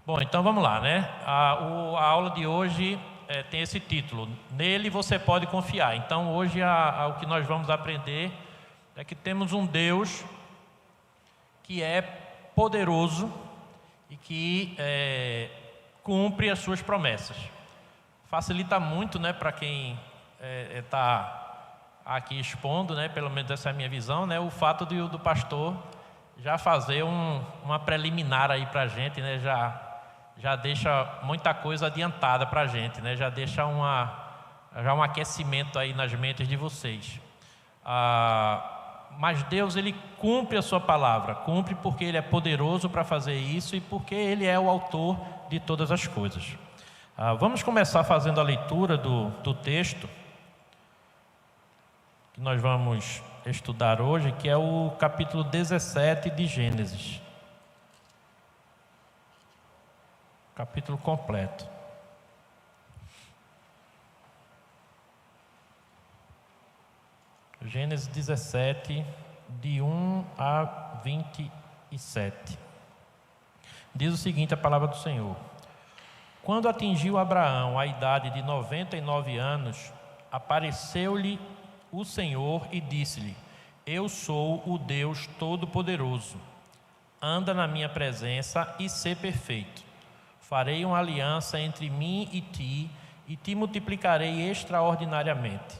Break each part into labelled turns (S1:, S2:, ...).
S1: Bom, então vamos lá, né? A aula de hoje tem esse título: Nele você pode confiar. Então hoje o que nós vamos aprender é que temos um Deus que é poderoso e que cumpre as suas promessas. Facilita muito, né, para quem está aqui expondo, né, pelo menos essa é a minha visão, né, o fato do pastor já fazer uma preliminar aí para a gente, né, já deixa muita coisa adiantada para a gente, né, já deixa um aquecimento aí nas mentes de vocês. Mas Deus, Ele cumpre a sua palavra, cumpre porque Ele é poderoso para fazer isso e porque Ele é o autor de todas as coisas. Vamos começar fazendo a leitura do texto que nós vamos estudar hoje, que é o capítulo 17 de Gênesis. Capítulo completo. Gênesis 17, de 1 a 27. Diz o seguinte a palavra do Senhor: Quando atingiu Abraão a idade de 99 anos, apareceu-lhe o Senhor e disse-lhe: Eu sou o Deus Todo-Poderoso. Anda na minha presença e sê perfeito. Farei uma aliança entre mim e te multiplicarei extraordinariamente.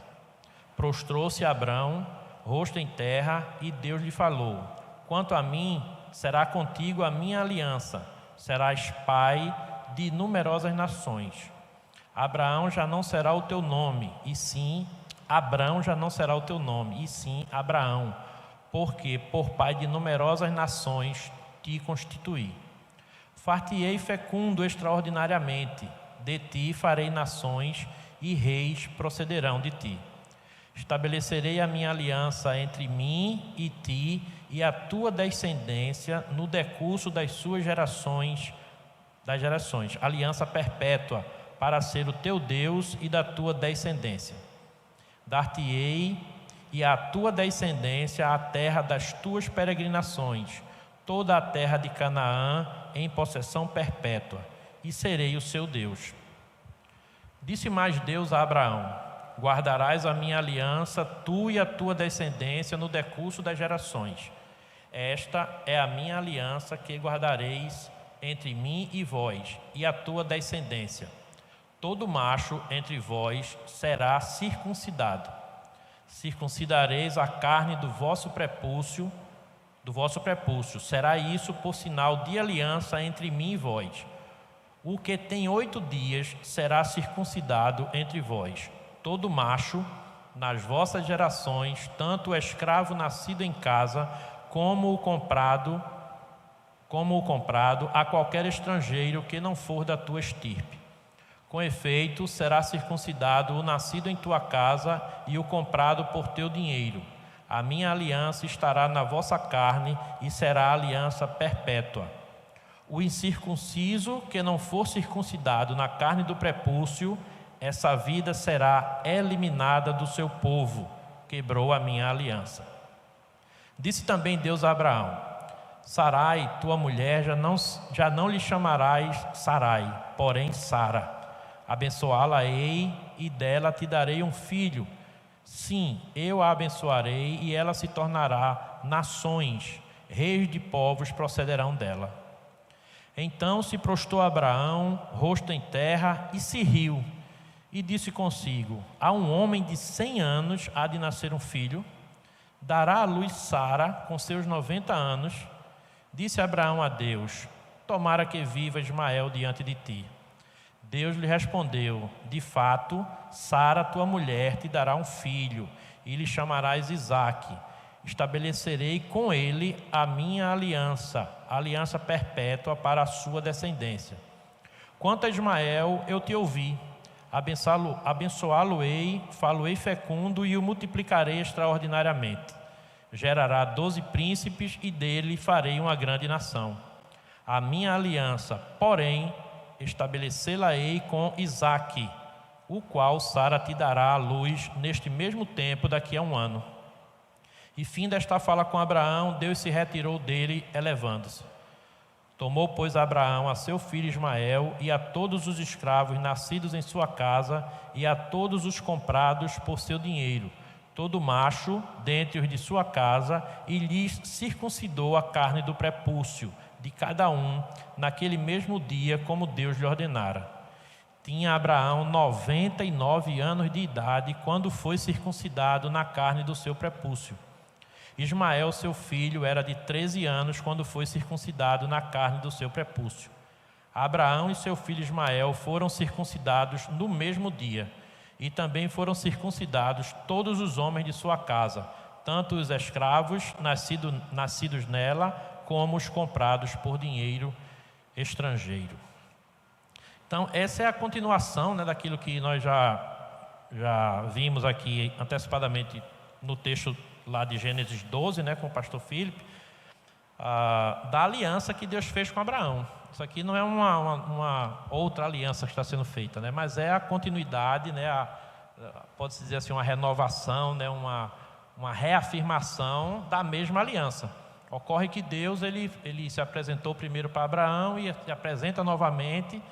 S1: Prostrou-se Abrão, rosto em terra, e Deus lhe falou: Quanto a mim, será contigo a minha aliança, serás pai de numerosas nações. Abraão já não será o teu nome, e sim, Abrão já não será o teu nome, e sim, Abraão, porque por pai de numerosas nações te constituí. Far-te-ei fecundo extraordinariamente, de ti farei nações, e reis procederão de ti. Estabelecerei a minha aliança entre mim e ti e a tua descendência no decurso das suas gerações, aliança perpétua, para ser o teu Deus e da tua descendência. Dar-te-ei e à tua descendência a terra das tuas peregrinações, toda a terra de Canaã em possessão perpétua, e serei o seu Deus. Disse mais Deus a Abraão: Guardarás a minha aliança, tu e a tua descendência, no decurso das gerações. Esta é a minha aliança que guardareis entre mim e vós, e a tua descendência. Todo macho entre vós será circuncidado. Circuncidareis a carne do vosso prepúcio, será isso por sinal de aliança entre mim e vós. O que tem 8 dias será circuncidado entre vós. Todo macho, nas vossas gerações, tanto o escravo nascido em casa, como o comprado, a qualquer estrangeiro que não for da tua estirpe. Com efeito, será circuncidado o nascido em tua casa e o comprado por teu dinheiro. A minha aliança estará na vossa carne e será aliança perpétua. O incircunciso que não for circuncidado na carne do prepúcio, essa vida será eliminada do seu povo. Quebrou a minha aliança. Disse também Deus a Abraão: Sarai, tua mulher, já não lhe chamarás Sarai, porém Sara. Abençoá-la-ei e dela te darei um filho. Sim, eu a abençoarei e ela se tornará nações, reis de povos procederão dela. Então se prostrou Abraão, rosto em terra, e se riu, e disse consigo: A um homem de 100 anos há de nascer um filho? Dará à luz Sara com seus 90 anos? Disse Abraão a Deus: Tomara que viva Ismael diante de ti. Deus lhe respondeu: De fato, Sara, tua mulher, te dará um filho, e lhe chamarás Isaque. Estabelecerei com ele a minha aliança, aliança perpétua para a sua descendência. Quanto a Ismael, eu te ouvi. Abençoá-lo-ei, falo-ei fecundo e o multiplicarei extraordinariamente. Gerará 12 príncipes e dele farei uma grande nação. A minha aliança, porém, estabelecê-la-ei com Isaque, o qual Sara te dará à luz neste mesmo tempo, daqui a 1 ano. E fim desta fala com Abraão, Deus se retirou dele, elevando-se. Tomou, pois, Abraão a seu filho Ismael e a todos os escravos nascidos em sua casa e a todos os comprados por seu dinheiro, todo macho dentre os de sua casa, e lhes circuncidou a carne do prepúcio de cada um, naquele mesmo dia, como Deus lhe ordenara. Tinha Abraão 99 anos de idade quando foi circuncidado na carne do seu prepúcio. Ismael, seu filho, era de 13 anos quando foi circuncidado na carne do seu prepúcio. Abraão e seu filho Ismael foram circuncidados no mesmo dia, e também foram circuncidados todos os homens de sua casa, tanto os escravos nascidos nela, como os comprados por dinheiro estrangeiro. Então, essa é a continuação, né, daquilo que nós já vimos aqui antecipadamente no texto lá de Gênesis 12, né, com o pastor Filipe, da aliança que Deus fez com Abraão. Isso aqui não é uma outra aliança que está sendo feita, né, mas é a continuidade, né, pode-se dizer assim, uma renovação, né, uma reafirmação da mesma aliança. Ocorre que Deus ele se apresentou primeiro para Abraão e se apresenta novamente,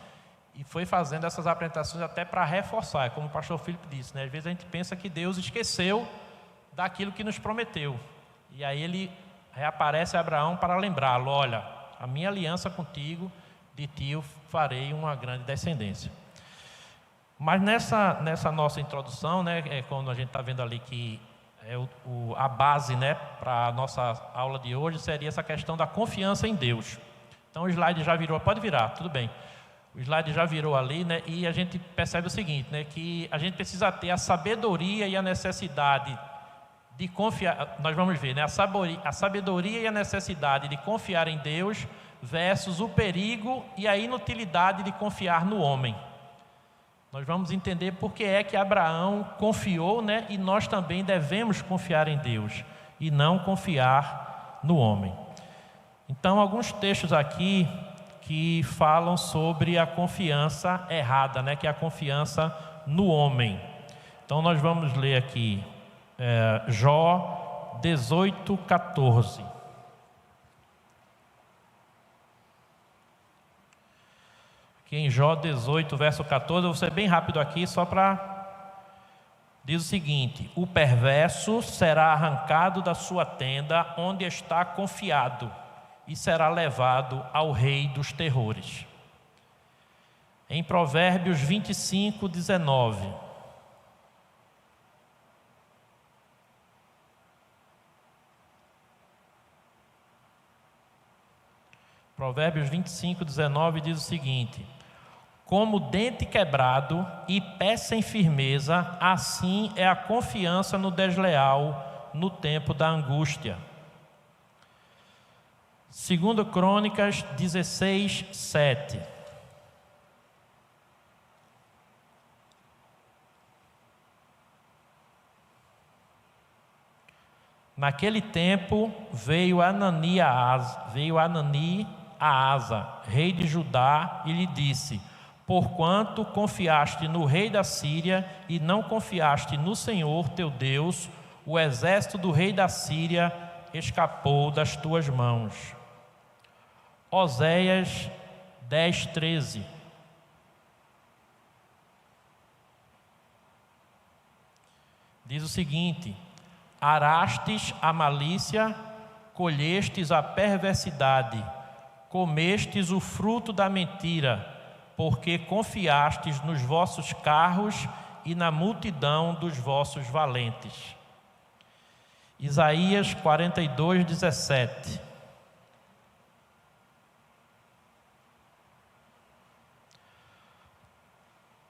S1: e foi fazendo essas apresentações até para reforçar, como o pastor Filipe disse, né? Às vezes a gente pensa que Deus esqueceu daquilo que nos prometeu, e aí ele reaparece a Abraão para lembrá-lo: olha, a minha aliança contigo, de ti eu farei uma grande descendência. Mas nessa nossa introdução, né, quando a gente está vendo ali que a base, né, para a nossa aula de hoje seria essa questão da confiança em Deus. Então o slide já virou, pode virar, tudo bem. O slide já virou ali, né, e a gente percebe o seguinte, né, que a gente precisa ter a sabedoria e a necessidade de confiar. Nós vamos ver, né, a sabedoria e a necessidade de confiar em Deus versus o perigo e a inutilidade de confiar no homem. Nós vamos entender por que é que Abraão confiou, né, e nós também devemos confiar em Deus e não confiar no homem. Então, alguns textos aqui que falam sobre a confiança errada, né, que é a confiança no homem. Então, nós vamos ler aqui Jó 18:14. Aqui em Jó 18, verso 14, eu vou ser bem rápido aqui, só para... Diz o seguinte: o perverso será arrancado da sua tenda, onde está confiado, e será levado ao rei dos terrores. Em Provérbios 25:19. Provérbios 25:19 diz o seguinte: como dente quebrado e pé sem firmeza, assim é a confiança no desleal no tempo da angústia. 2 Crônicas 16:7. Naquele tempo veio Anani a Asa, rei de Judá, e lhe disse: porquanto confiaste no rei da Síria e não confiaste no Senhor teu Deus, o exército do rei da Síria escapou das tuas mãos. Oséias 10:13. Diz o seguinte: arastes a malícia, colhestes a perversidade, comestes o fruto da mentira, porque confiastes nos vossos carros e na multidão dos vossos valentes. Isaías 42:17.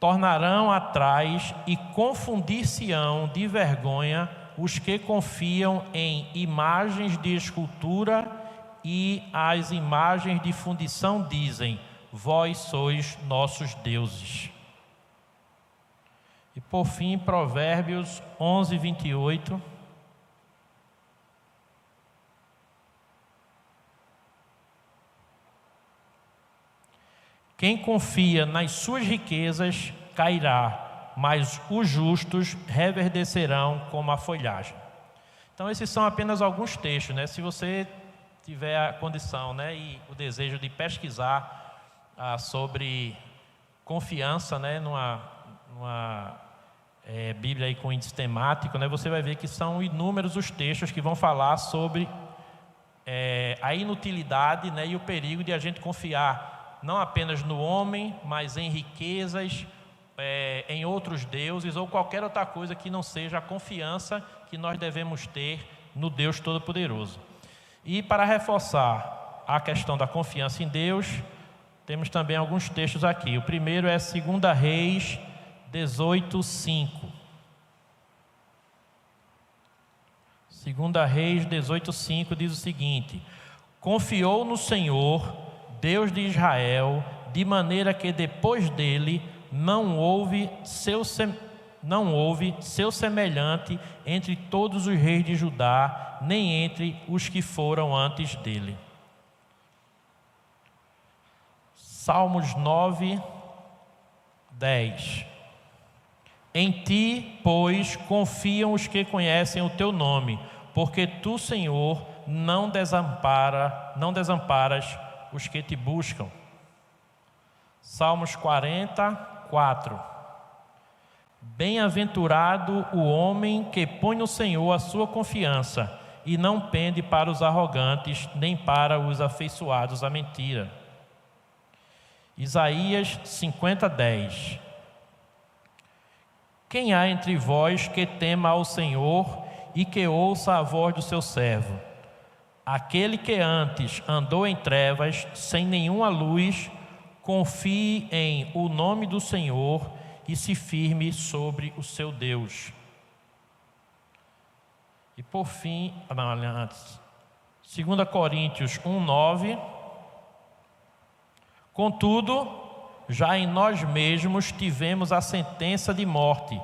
S1: Tornarão atrás e confundir-se-ão de vergonha os que confiam em imagens de escultura e as imagens de fundição dizem: vós sois nossos deuses. E por fim, Provérbios 11:28. Quem confia nas suas riquezas cairá, mas os justos reverdecerão como a folhagem. Então, esses são apenas alguns textos, né? Se você tiver a condição, né, e o desejo de pesquisar sobre confiança, né, numa Bíblia aí com índice temático, né, você vai ver que são inúmeros os textos que vão falar sobre a inutilidade, né, e o perigo de a gente confiar não apenas no homem, mas em riquezas, em outros deuses ou qualquer outra coisa que não seja a confiança que nós devemos ter no Deus Todo-Poderoso. E para reforçar a questão da confiança em Deus, temos também alguns textos aqui. O primeiro é 2 Reis 18:5. 2 Reis 18:5 diz o seguinte: confiou no Senhor, Deus de Israel, de maneira que depois dele não houve seu semelhante entre todos os reis de Judá, nem entre os que foram antes dele. Salmos 9:10. Em ti, pois, confiam os que conhecem o teu nome, porque tu, Senhor, não desamparas os que te buscam. Salmos 40:4. Bem-aventurado o homem que põe no Senhor a sua confiança e não pende para os arrogantes, nem para os afeiçoados à mentira. Isaías 50:10. Quem há entre vós que tema ao Senhor e que ouça a voz do seu servo? Aquele que antes andou em trevas, sem nenhuma luz, confie em o nome do Senhor e se firme sobre o seu Deus. E por fim, antes, 2 Coríntios 1:9. Contudo, já em nós mesmos tivemos a sentença de morte,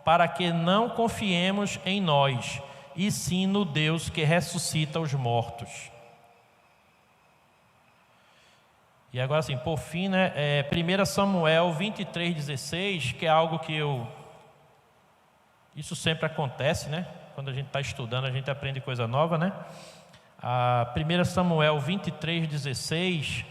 S1: para que não confiemos em nós, e sim no Deus que ressuscita os mortos. E agora sim, por fim, né, 1 Samuel 23:16, que é algo que isso sempre acontece, né? Quando a gente está estudando, a gente aprende coisa nova, né? 1 Samuel 23:16...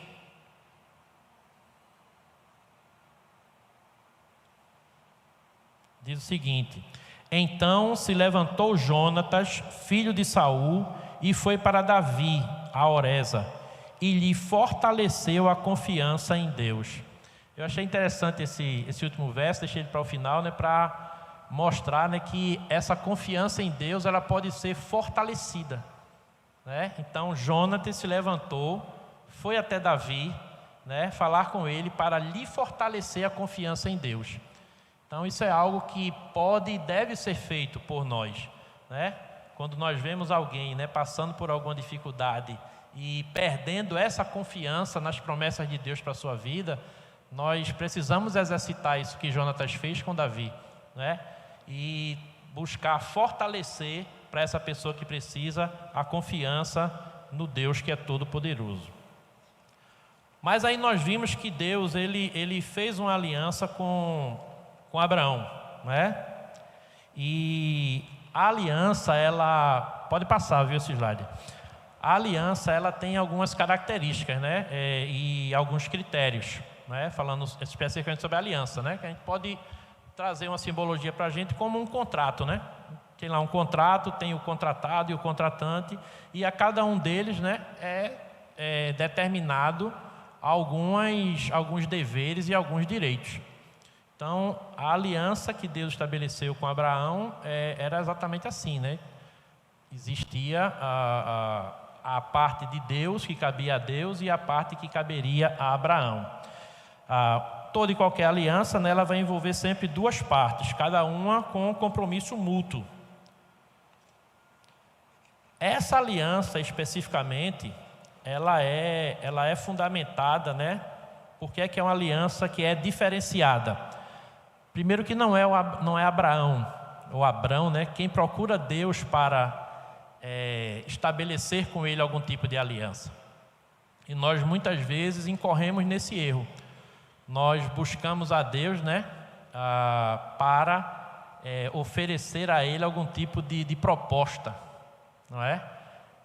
S1: diz o seguinte: então se levantou Jonatas, filho de Saul, e foi para Davi, a Oreza, e lhe fortaleceu a confiança em Deus. Eu achei interessante esse último verso, deixei ele para o final, né, para mostrar, né, que essa confiança em Deus ela pode ser fortalecida, né? Então Jonatas se levantou, foi até Davi, né, falar com ele para lhe fortalecer a confiança em Deus. Então isso é algo que pode e deve ser feito por nós, né? Quando nós vemos alguém, né, passando por alguma dificuldade e perdendo essa confiança nas promessas de Deus para a sua vida, nós precisamos exercitar isso que Jonatas fez com Davi, né? E buscar fortalecer para essa pessoa que precisa a confiança no Deus que é todo-poderoso. Mas aí nós vimos que Deus ele fez uma aliança com Abraão, né? E a aliança, ela pode passar, viu, esse slide? A aliança, ela tem algumas características, né? E alguns critérios, né? Falando especificamente sobre a aliança, né? Que a gente pode trazer uma simbologia para a gente como um contrato, né? Tem lá um contrato, tem o contratado e o contratante, e a cada um deles, né, é determinado alguns deveres e alguns direitos. Então, a aliança que Deus estabeleceu com Abraão era exatamente assim, né? Existia a parte de Deus, que cabia a Deus, e a parte que caberia a Abraão. Toda e qualquer aliança, né, ela vai envolver sempre duas partes, cada uma com um compromisso mútuo. Essa aliança, especificamente, ela é fundamentada, né? Porque é uma aliança que é diferenciada. Primeiro que não é Abraão, ou Abrão, né, quem procura Deus para estabelecer com ele algum tipo de aliança. E nós muitas vezes incorremos nesse erro. Nós buscamos a Deus, né, para oferecer a ele algum tipo de proposta, não é?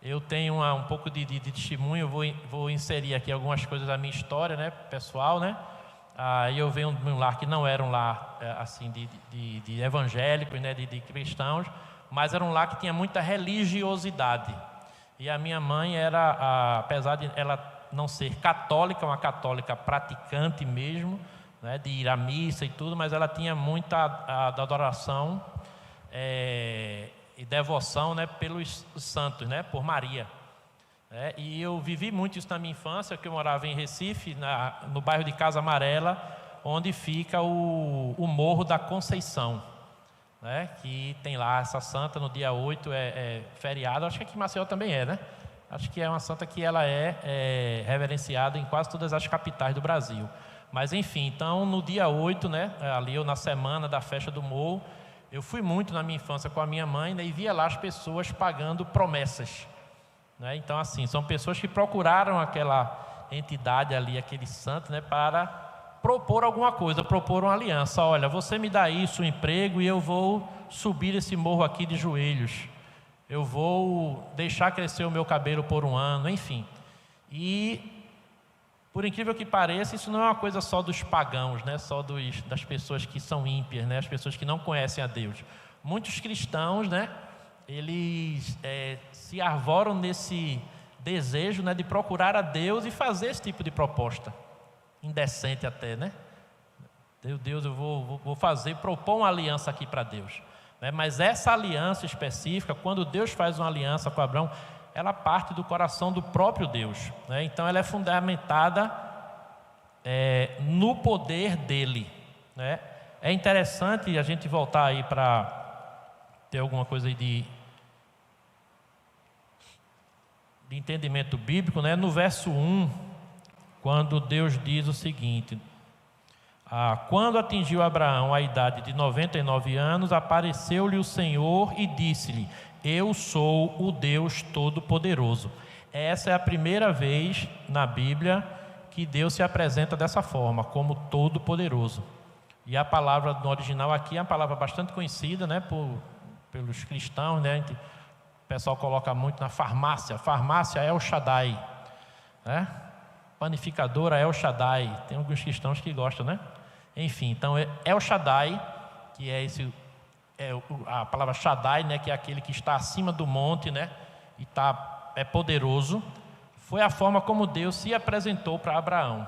S1: Eu tenho um pouco de testemunho, eu vou inserir aqui algumas coisas da minha história, né, pessoal, né? Eu venho de um lar que não era um lar assim de evangélicos, né, de cristãos, mas era um lar que tinha muita religiosidade. E a minha mãe era, apesar de ela não ser católica, uma católica praticante mesmo, né, de ir à missa e tudo, mas ela tinha muita adoração e devoção, né, pelos santos, né, por Maria. E eu vivi muito isso na minha infância, que eu morava em Recife, no bairro de Casa Amarela, onde fica o Morro da Conceição, né, que tem lá essa santa. No dia 8 é feriado, acho que aqui em Maceió também né? Acho que é uma santa que ela é reverenciada em quase todas as capitais do Brasil. Mas enfim, então no dia 8, né, ali eu na semana da festa do Morro, eu fui muito na minha infância com a minha mãe, né, e via lá as pessoas pagando promessas, né? Então assim, são pessoas que procuraram aquela entidade ali, aquele santo, né, para propor alguma coisa, propor uma aliança. Olha, você me dá isso, um emprego, e eu vou subir esse morro aqui de joelhos. Eu vou deixar crescer o meu cabelo por um ano, enfim. E por incrível que pareça, isso não é uma coisa só dos pagãos, né? Só das pessoas que são ímpias, né? As pessoas que não conhecem a Deus. Muitos cristãos, né, eles se arvoram nesse desejo, né, de procurar a Deus e fazer esse tipo de proposta. Indecente até, né? Deus, eu vou propor uma aliança aqui para Deus. Né? Mas essa aliança específica, quando Deus faz uma aliança com Abraão, ela parte do coração do próprio Deus, né? Então ela é fundamentada no poder dele, né? É interessante a gente voltar aí para ter alguma coisa aí de entendimento bíblico, né? No verso 1, quando Deus diz o seguinte: quando atingiu Abraão a idade de 99 anos, apareceu-lhe o Senhor e disse-lhe: eu sou o Deus Todo-Poderoso. Essa é a primeira vez na Bíblia que Deus se apresenta dessa forma, como Todo-Poderoso. E a palavra no original aqui é uma palavra bastante conhecida, né, pelos cristãos, né? O pessoal coloca muito na farmácia. Farmácia é El Shaddai, né? Panificadora é El Shaddai. Tem alguns cristãos que gostam, né? Enfim, então é El Shaddai, que é a palavra Shaddai, né, que é aquele que está acima do monte, né, e é poderoso. Foi a forma como Deus se apresentou para Abraão.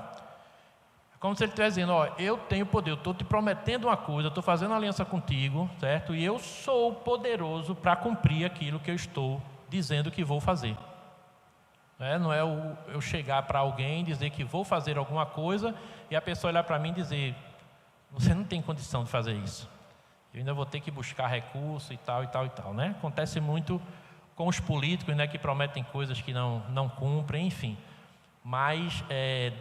S1: Como se ele estivesse dizendo: eu tenho poder, eu estou te prometendo uma coisa, eu estou fazendo uma aliança contigo, certo? E eu sou poderoso para cumprir aquilo que eu estou dizendo que vou fazer. Não é eu chegar para alguém e dizer que vou fazer alguma coisa e a pessoa olhar para mim e dizer: você não tem condição de fazer isso. Eu ainda vou ter que buscar recurso e tal, né? Acontece muito com os políticos, né, que prometem coisas que não cumprem, enfim. Mas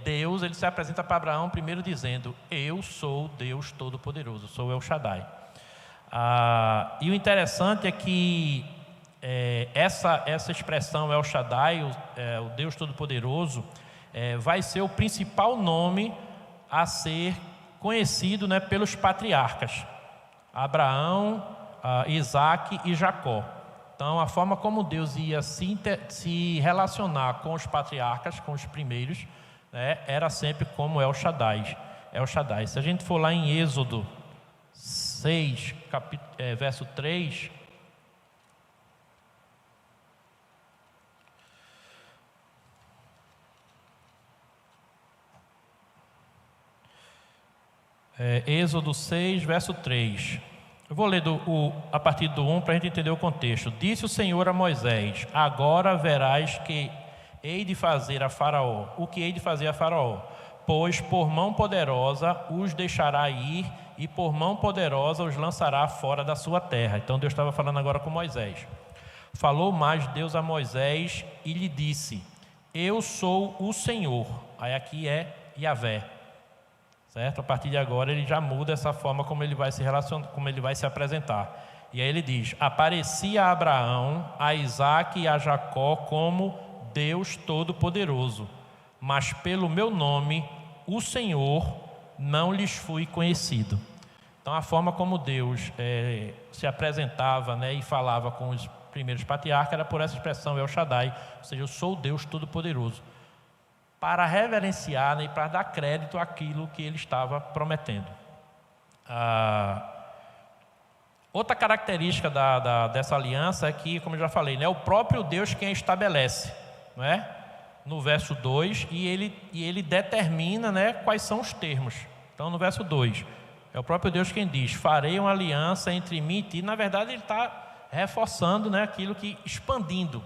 S1: Deus, ele se apresenta para Abraão primeiro dizendo: eu sou Deus Todo-Poderoso, sou El Shaddai. E o interessante é que essa expressão El Shaddai, o Deus Todo-Poderoso, vai ser o principal nome a ser conhecido, né, pelos patriarcas. Abraão, Isaac e Jacó. Então, a forma como Deus ia se relacionar com os patriarcas, com os primeiros, né, era sempre como El Shaddai. Se a gente for lá em Êxodo 6, verso 3... Êxodo 6, verso 3. Eu vou ler a partir do 1 para a gente entender o contexto. Disse o Senhor a Moisés: agora verás que hei de fazer a Faraó, o que hei de fazer a Faraó, pois por mão poderosa os deixará ir e por mão poderosa os lançará fora da sua terra. Então Deus estava falando agora com Moisés. Falou mais Deus a Moisés e lhe disse: eu sou o Senhor. Aí aqui é Yahvé. Certo? A partir de agora ele já muda essa forma como ele vai se relacionar, como ele vai se apresentar. E aí ele diz: aparecia a Abraão, a Isaac e a Jacó como Deus Todo-Poderoso, mas pelo meu nome, o Senhor, não lhes fui conhecido. Então a forma como Deus se apresentava, né, e falava com os primeiros patriarcas, era por essa expressão El Shaddai, ou seja, eu sou o Deus Todo-Poderoso, para reverenciar, né, e para dar crédito àquilo que ele estava prometendo. Outra característica dessa aliança é que, como eu já falei, né, é o próprio Deus quem a estabelece, não é? No verso 2, e ele determina, né, quais são os termos. Então, no verso 2, é o próprio Deus quem diz: farei uma aliança entre mim e ti. Na verdade, ele está reforçando, né, aquilo que, expandindo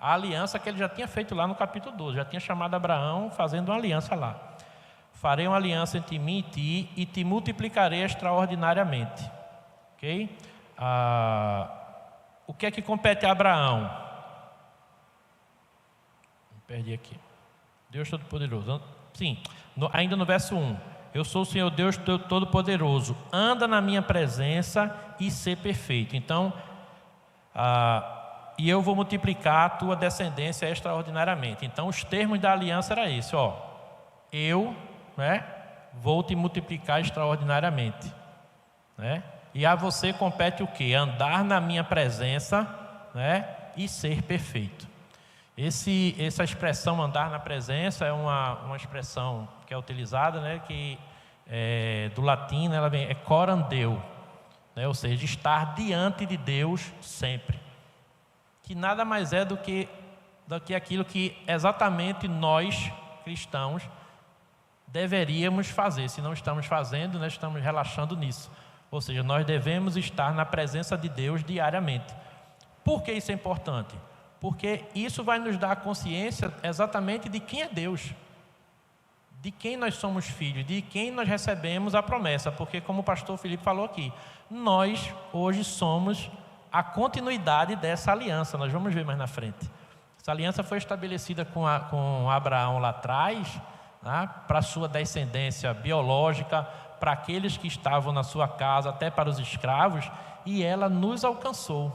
S1: a aliança que ele já tinha feito lá no capítulo 12, já tinha chamado Abraão fazendo uma aliança lá. Farei uma aliança entre mim e ti, e te multiplicarei extraordinariamente. Ok? O que é que compete a Abraão? Me perdi aqui. Deus Todo-Poderoso. Sim, ainda no verso 1. Eu sou o Senhor Deus Todo-Poderoso. Anda na minha presença e ser perfeito. Então, e eu vou multiplicar a tua descendência extraordinariamente. Então, os termos da aliança era esse, ó. Eu, né, vou te multiplicar extraordinariamente, né? E a você compete o quê? Andar na minha presença, né, e ser perfeito. Essa expressão andar na presença é uma expressão que é utilizada, né, que do latim, né, ela vem corandeu, né, ou seja, estar diante de Deus sempre, que nada mais é do que aquilo que exatamente nós cristãos deveríamos fazer. Se não estamos fazendo, nós estamos relaxando nisso. Ou seja, nós devemos estar na presença de Deus diariamente. Por que isso é importante? Porque isso vai nos dar consciência exatamente de quem é Deus, de quem nós somos filhos, de quem nós recebemos a promessa. Porque, como o pastor Felipe falou aqui, nós hoje somos a continuidade dessa aliança. Nós vamos ver mais na frente. Essa aliança foi estabelecida com Abraão lá atrás, né, para a sua descendência biológica, para aqueles que estavam na sua casa, até para os escravos, e ela nos alcançou.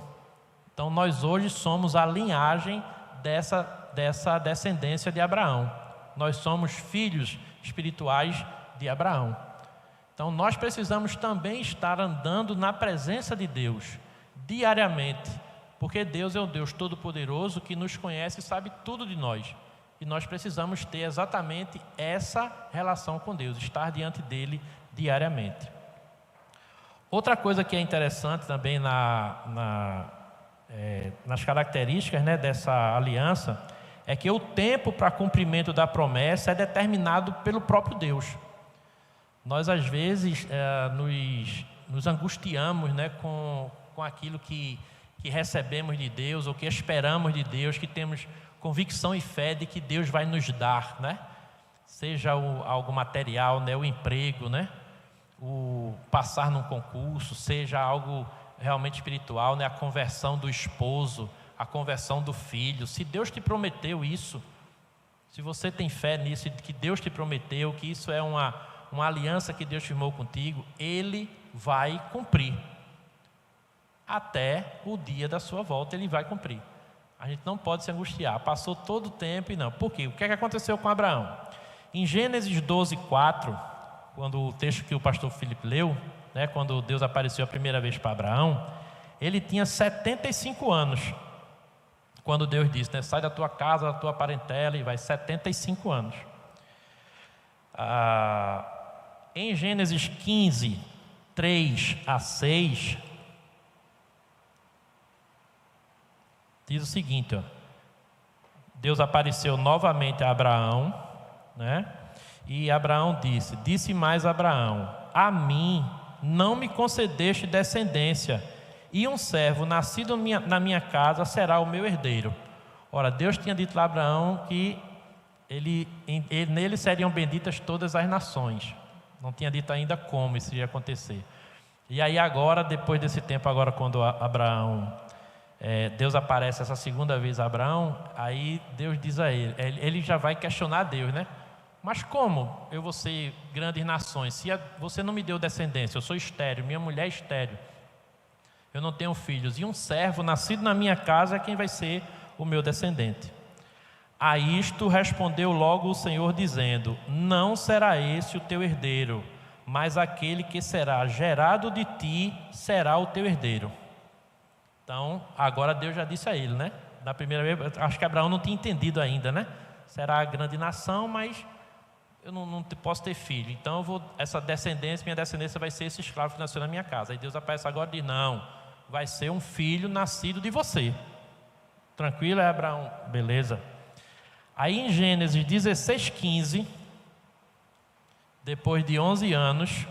S1: Então, nós hoje somos a linhagem dessa descendência de Abraão. Nós somos filhos espirituais de Abraão. Então, nós precisamos também estar andando na presença de Deus, diariamente, porque Deus é o Deus Todo-Poderoso que nos conhece e sabe tudo de nós. E nós precisamos ter exatamente essa relação com Deus, estar diante dele diariamente. Outra coisa que é interessante também nas características, né, dessa aliança, é que o tempo para cumprimento da promessa é determinado pelo próprio Deus. Nós, às vezes, nos angustiamos, né, com aquilo que recebemos de Deus, ou que esperamos de Deus, que temos convicção e fé de que Deus vai nos dar, né? Seja algo material, né, o emprego, né, o passar num concurso, seja algo realmente espiritual, né, a conversão do esposo, a conversão do filho. Se Deus te prometeu isso, se você tem fé nisso, que Deus te prometeu, que isso é uma aliança que Deus firmou contigo, Ele vai cumprir. Até o dia da sua volta Ele vai cumprir. A gente não pode se angustiar. Passou todo o tempo e não. Por quê? O que é que aconteceu com Abraão? Em Gênesis 12:4, quando o texto que o pastor Felipe leu, né, quando Deus apareceu a primeira vez para Abraão, ele tinha 75 anos. Quando Deus disse, né, sai da tua casa, da tua parentela, e vai 75 anos. Em Gênesis 15, 3-6, diz o seguinte, ó, Deus apareceu novamente a Abraão, né? E Abraão disse mais Abraão: a mim não me concedeste descendência, e um servo nascido na minha casa será o meu herdeiro. Ora, Deus tinha dito a Abraão que nele seriam benditas todas as nações. Não tinha dito ainda como isso ia acontecer. E aí agora, depois desse tempo, agora quando Abraão, Deus aparece essa segunda vez a Abraão, aí Deus diz a ele já vai questionar Deus, né? Mas como eu vou ser grandes nações, se você não me deu descendência, eu sou estéril, minha mulher é estéril, eu não tenho filhos, e um servo nascido na minha casa é quem vai ser o meu descendente. A isto respondeu logo o Senhor dizendo: não será esse o teu herdeiro, mas aquele que será gerado de ti será o teu herdeiro. Então, agora Deus já disse a ele, né? Na primeira vez, acho que Abraão não tinha entendido ainda, né? Será a grande nação, mas eu não posso ter filho. Então, minha descendência vai ser esse escravo que nasceu na minha casa. Aí Deus aparece agora e diz, não, vai ser um filho nascido de você. Tranquilo, Abraão? Beleza. Aí em Gênesis 16:15, depois de 11 anos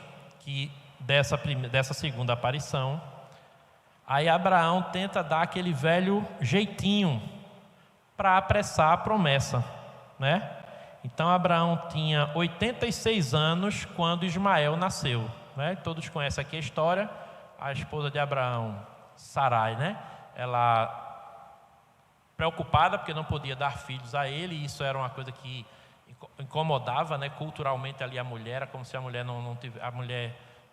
S1: dessa segunda aparição, aí Abraão tenta dar aquele velho jeitinho para apressar a promessa, né? Então Abraão tinha 86 anos quando Ismael nasceu, né? Todos conhecem aqui a história. A esposa de Abraão, Sarai, né? Ela preocupada porque não podia dar filhos a ele, e isso era uma coisa que incomodava, né? Culturalmente ali a mulher, era como se a mulher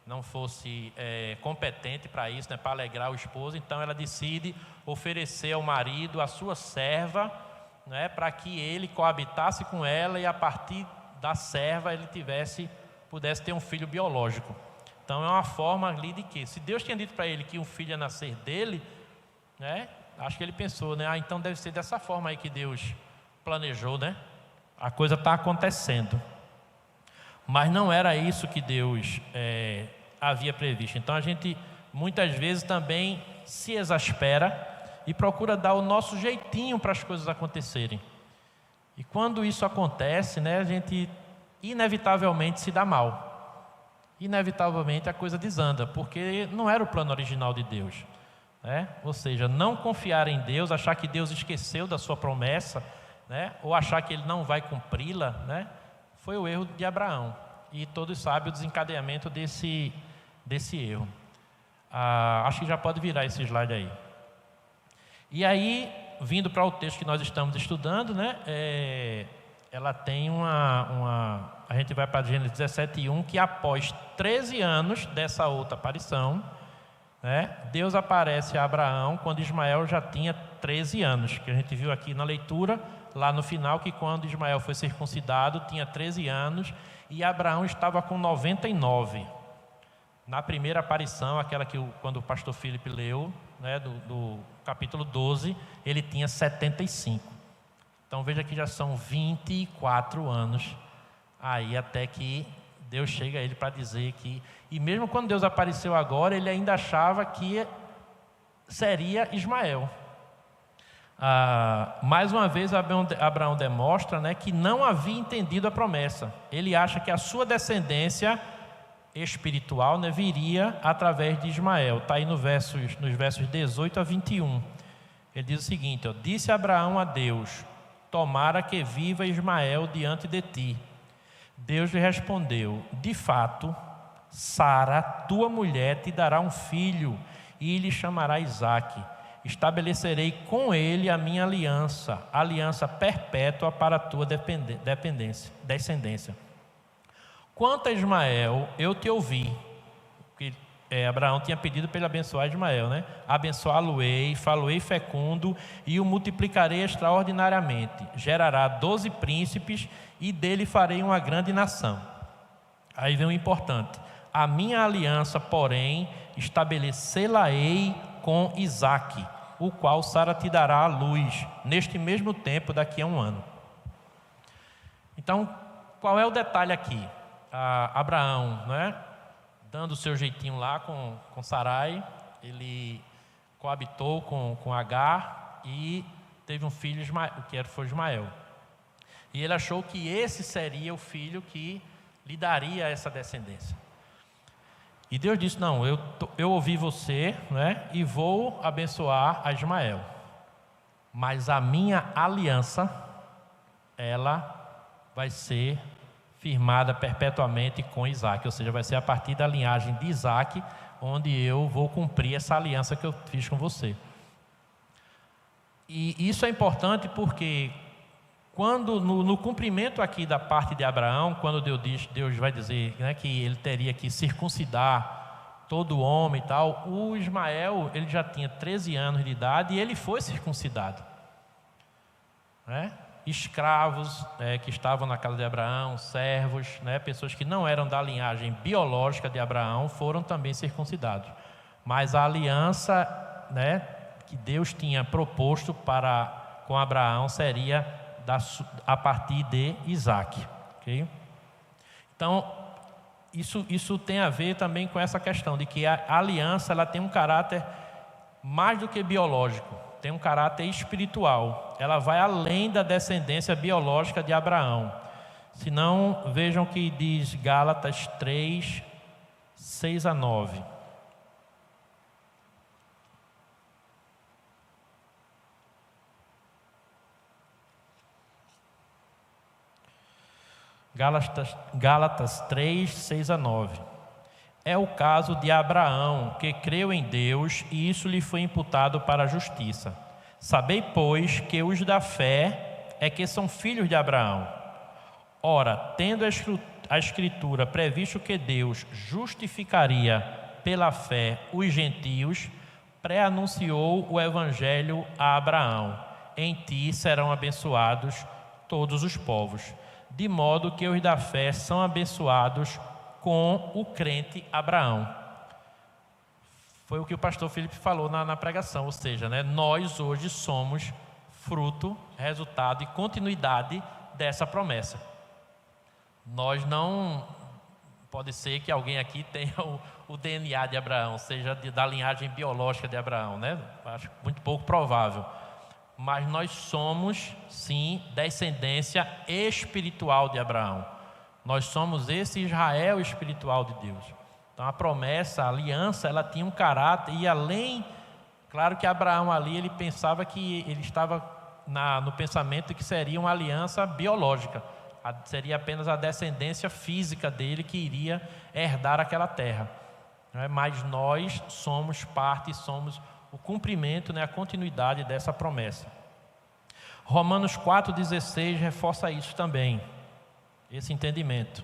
S1: não fosse competente para isso, né? Para alegrar o esposo. Então ela decide oferecer ao marido a sua serva, né? Para que ele coabitasse com ela e a partir da serva ele pudesse ter um filho biológico. Então é uma forma ali de que, se Deus tinha dito para ele que um filho ia nascer dele, né? Acho que ele pensou, né? Então deve ser dessa forma aí que Deus planejou, né? A coisa está acontecendo. Mas não era isso que Deus havia previsto. Então a gente muitas vezes também se exaspera e procura dar o nosso jeitinho para as coisas acontecerem. E quando isso acontece, né, a gente inevitavelmente se dá mal. Inevitavelmente a coisa desanda, porque não era o plano original de Deus, né? Ou seja, não confiar em Deus, achar que Deus esqueceu da sua promessa, né? Ou achar que Ele não vai cumpri-la, né? Foi o erro de Abraão. E todos sabem o desencadeamento desse erro. Acho que já pode virar esse slide aí. E aí, vindo para o texto que nós estamos estudando, né? Ela tem a gente vai para Gênesis 17:1, que após 13 anos dessa outra aparição, né, Deus aparece a Abraão quando Ismael já tinha 13 anos, que a gente viu aqui na leitura, lá no final, que quando Ismael foi circuncidado, tinha 13 anos, e Abraão estava com 99. Na primeira aparição, aquela que quando o pastor Felipe leu, né, do capítulo 12, ele tinha 75. Então veja que já são 24 anos aí até que Deus chega a ele para dizer que... E mesmo quando Deus apareceu agora, ele ainda achava que seria Ismael. Mais uma vez Abraão demonstra, né, que não havia entendido a promessa. Ele acha que a sua descendência espiritual, né, viria através de Ismael. Está aí nos versos 18 a 21. Ele diz o seguinte, ó, disse Abraão a Deus, tomara que viva Ismael diante de ti. Deus lhe respondeu, de fato, Sara, tua mulher, te dará um filho e lhe chamará Isaque. Estabelecerei com ele a minha aliança perpétua para a tua descendência. Quanto a Ismael, eu te ouvi. Porque Abraão tinha pedido para ele abençoar Ismael, né? Abençoá-lo-ei, falo-ei fecundo e o multiplicarei extraordinariamente. Gerará 12 príncipes e dele farei uma grande nação. Aí vem o importante. A minha aliança, porém, estabelecê-la-ei com Isaque, o qual Sara te dará à luz, neste mesmo tempo, daqui a um ano. Então, qual é o detalhe aqui? Abraão, né, dando o seu jeitinho lá com Sarai, ele coabitou com Agar e teve um filho, foi Ismael. E ele achou que esse seria o filho que lhe daria essa descendência. E Deus disse, não, eu ouvi você, né, e vou abençoar a Ismael. Mas a minha aliança, ela vai ser firmada perpetuamente com Isaque. Ou seja, vai ser a partir da linhagem de Isaque, onde eu vou cumprir essa aliança que eu fiz com você. E isso é importante porque... Quando no cumprimento aqui da parte de Abraão, quando Deus vai dizer, né, que ele teria que circuncidar todo homem e tal, o Ismael ele já tinha 13 anos de idade e ele foi circuncidado, né? Escravos que estavam na casa de Abraão, servos, né, pessoas que não eram da linhagem biológica de Abraão foram também circuncidados. Mas a aliança, né, que Deus tinha proposto com Abraão seria a partir de Isaac. Okay? Então, isso tem a ver também com essa questão de que a aliança ela tem um caráter mais do que biológico, tem um caráter espiritual. Ela vai além da descendência biológica de Abraão. Se não, vejam o que diz Gálatas 3, 6 a 9. Gálatas 3, 6 a 9. É o caso de Abraão, que creu em Deus e isso lhe foi imputado para a justiça. Sabei, pois, que os da fé é que são filhos de Abraão. Ora, tendo a Escritura previsto que Deus justificaria pela fé os gentios, pré-anunciou o Evangelho a Abraão. Em ti serão abençoados todos os povos. De modo que os da fé são abençoados com o crente Abraão. Foi o que o pastor Felipe falou na pregação, ou seja, nós hoje somos fruto, resultado e continuidade dessa promessa. Nós não... Pode ser que alguém aqui tenha o DNA de Abraão, seja da linhagem biológica de Abraão, Acho muito pouco provável. Mas nós somos, sim, descendência espiritual de Abraão. Nós somos esse Israel espiritual de Deus. Então a promessa, a aliança, ela tinha um caráter, e além, claro que Abraão ali, ele pensava que ele estava no pensamento de que seria uma aliança biológica. Seria apenas a descendência física dele que iria herdar aquela terra. Mas nós somos parte, somos o cumprimento, a continuidade dessa promessa. Romanos 4,16 reforça isso também, esse entendimento.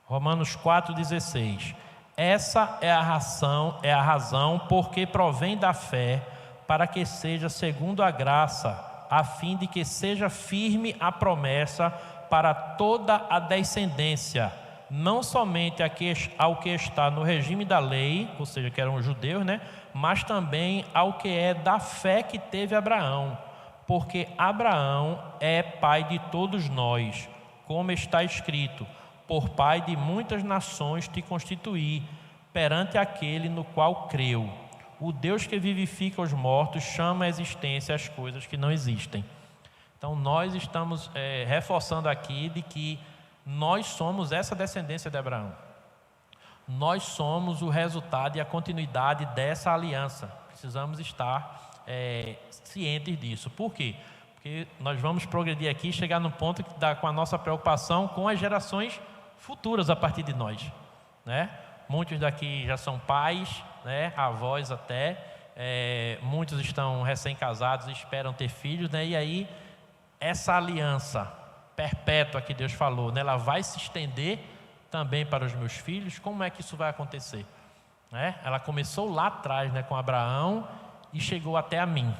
S1: Romanos 4,16. Essa é a razão porque provém da fé, para que seja segundo a graça, a fim de que seja firme a promessa para toda a descendência, não somente ao que está no regime da lei, ou seja, que eram os judeus, mas também ao que é da fé que teve Abraão, porque Abraão é pai de todos nós, como está escrito: por pai de muitas nações te constituí, perante aquele no qual creu. O Deus que vivifica os mortos chama à existência as coisas que não existem. Então nós estamos reforçando aqui de que nós somos essa descendência de Abraão. Nós somos o resultado e a continuidade dessa aliança. Precisamos estar cientes disso. Por quê? Porque nós vamos progredir aqui e chegar no ponto que dá com a nossa preocupação com as gerações futuras a partir de nós. Muitos daqui já são pais, avós até, muitos estão recém-casados e esperam ter filhos, e aí essa aliança perpétua que Deus falou, ela vai se estender também para os meus filhos. Como é que isso vai acontecer? Ela começou lá atrás, com Abraão, e chegou até a mim.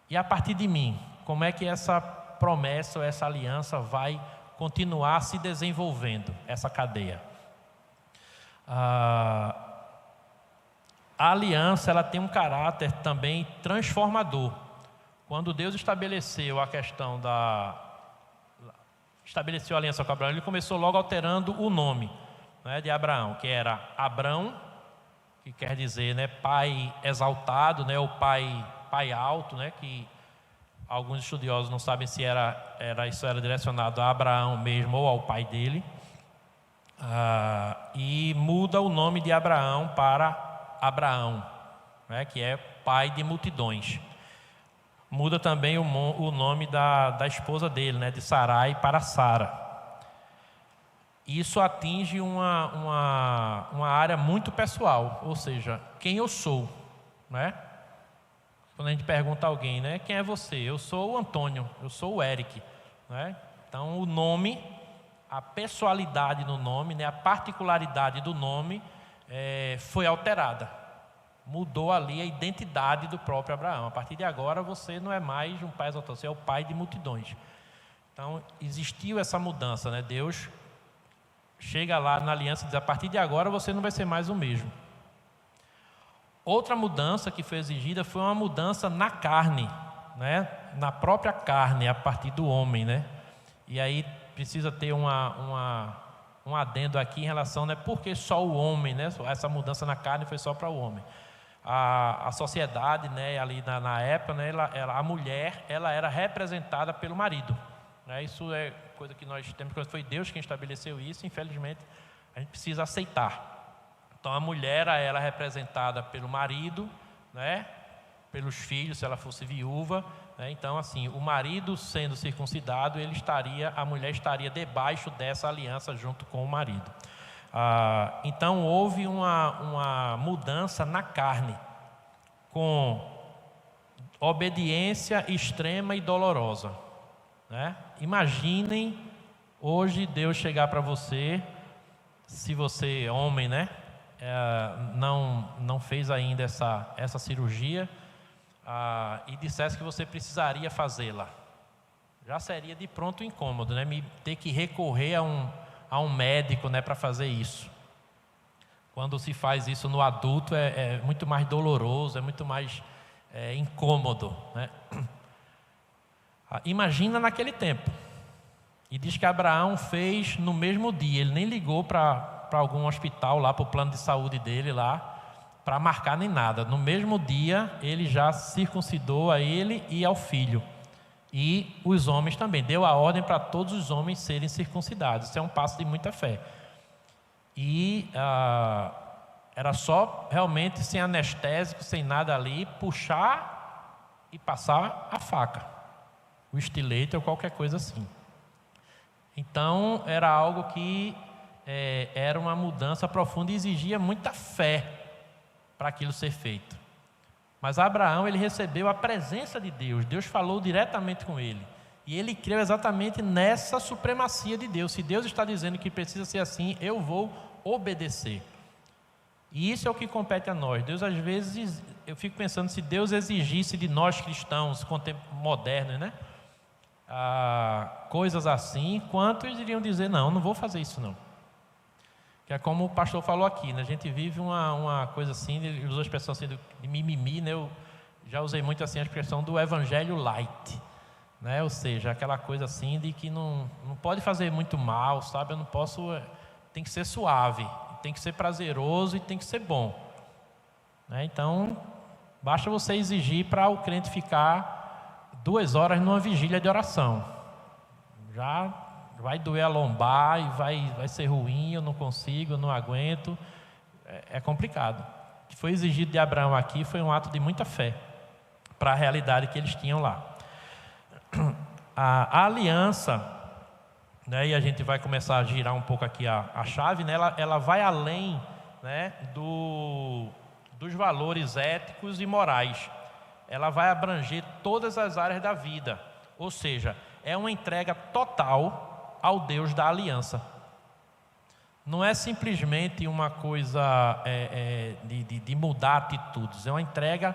S1: E a partir de mim, como é que essa promessa ou essa aliança vai continuar se desenvolvendo, essa cadeia? A aliança, ela tem um caráter também transformador. Quando Deus estabeleceu a questão estabeleceu a aliança com Abraão, ele começou logo alterando o nome de Abraão, que era Abrão, que quer dizer pai exaltado, ou pai alto, que alguns estudiosos não sabem se isso era direcionado a Abraão mesmo ou ao pai dele. E muda o nome de Abraão para Abraão, que é pai de multidões. Muda também o nome da esposa dele, de Sarai, para Sara. Isso atinge uma área muito pessoal, ou seja, quem eu sou. Quando a gente pergunta a alguém, quem é você? Eu sou o Antônio, eu sou o Eric. Então o nome, a pessoalidade no nome, a particularidade do nome foi alterada. Mudou ali a identidade do próprio Abraão. A partir de agora você não é mais um pai exaltado, você é o pai de multidões. Então existiu essa mudança, Deus chega lá na aliança e diz: a partir de agora você não vai ser mais o mesmo. Outra mudança que foi exigida foi uma mudança na carne, né? Na própria carne, a partir do homem, né? E aí precisa ter um adendo aqui em relação, né? Por que só o homem, né? Essa mudança na carne foi só para o homem. A sociedade, né? Ali na época, né? A mulher, ela era representada pelo marido, né? Isso é coisa que nós temos, foi Deus quem estabeleceu isso. Infelizmente, a gente precisa aceitar. Então, a mulher era representada pelo marido, né? Pelos filhos, se ela fosse viúva, né? Então, assim, o marido sendo circuncidado, a mulher estaria debaixo dessa aliança junto com o marido. Então, houve uma mudança na carne, com obediência extrema e dolorosa, né? Imaginem hoje Deus chegar para você, se você é homem, né? Não fez ainda essa cirurgia, e dissesse que você precisaria fazê-la. Já seria de pronto incômodo, né? Ter que recorrer a um médico, né, para fazer isso. Quando se faz isso no adulto é muito mais doloroso, é muito mais incômodo, né? Imagina naquele tempo. E diz que Abraão fez no mesmo dia, ele nem ligou para algum hospital lá, para o plano de saúde dele lá, para marcar nem nada. No mesmo dia, ele já circuncidou a ele e ao filho. E os homens também. Deu a ordem para todos os homens serem circuncidados. Isso é um passo de muita fé. E era só, realmente, sem anestésico, sem nada ali, puxar e passar a faca. O estilete ou qualquer coisa assim. Então, era algo que era uma mudança profunda e exigia muita fé para aquilo ser feito. Mas Abraão, ele recebeu a presença de Deus. Deus falou diretamente com ele. E ele creu exatamente nessa supremacia de Deus. Se Deus está dizendo que precisa ser assim, eu vou obedecer. E isso é o que compete a nós. Deus, às vezes, eu fico pensando, se Deus exigisse de nós cristãos modernos, né? Coisas assim, quantos iriam dizer: não vou fazer isso não. Que é como o pastor falou aqui, né? A gente vive uma coisa assim, ele usou a expressão assim de mimimi, né? Eu já usei muito assim a expressão do evangelho light, né? Ou seja, aquela coisa assim de que não pode fazer muito mal, sabe? Eu não posso, tem que ser suave, tem que ser prazeroso e tem que ser bom, né? Então, basta você exigir para o crente ficar 2 horas numa vigília de oração. Já vai doer a lombar e vai ser ruim, eu não consigo, eu não aguento. É complicado. O que foi exigido de Abraão aqui foi um ato de muita fé para a realidade que eles tinham lá. A aliança, né, e a gente vai começar a girar um pouco aqui a chave, né, ela vai além, né, dos valores éticos e morais. Ela vai abranger todas as áreas da vida, ou seja, é uma entrega total ao Deus da aliança. Não é simplesmente uma coisa de mudar atitudes, é uma entrega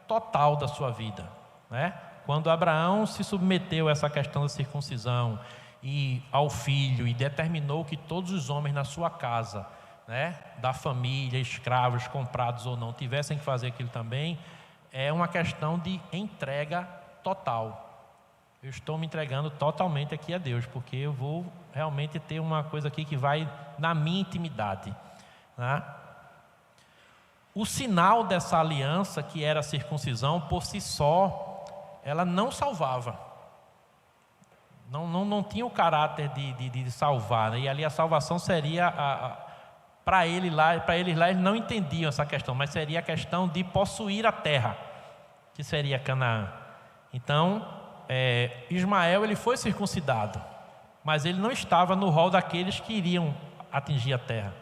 S1: total da sua vida, né? Quando Abraão se submeteu a essa questão da circuncisão e ao filho, e determinou que todos os homens na sua casa, né, da família, escravos, comprados ou não, tivessem que fazer aquilo também, é uma questão de entrega total. Eu estou me entregando totalmente aqui a Deus, porque eu vou realmente ter uma coisa aqui que vai na minha intimidade, né? O sinal dessa aliança, que era a circuncisão, por si só, ela não salvava. Não tinha o caráter de salvar, né? E ali a salvação seria para eles lá, eles não entendiam essa questão, mas seria a questão de possuir a terra, que seria Canaã. Então, Ismael, ele foi circuncidado, mas ele não estava no rol daqueles que iriam atingir a terra.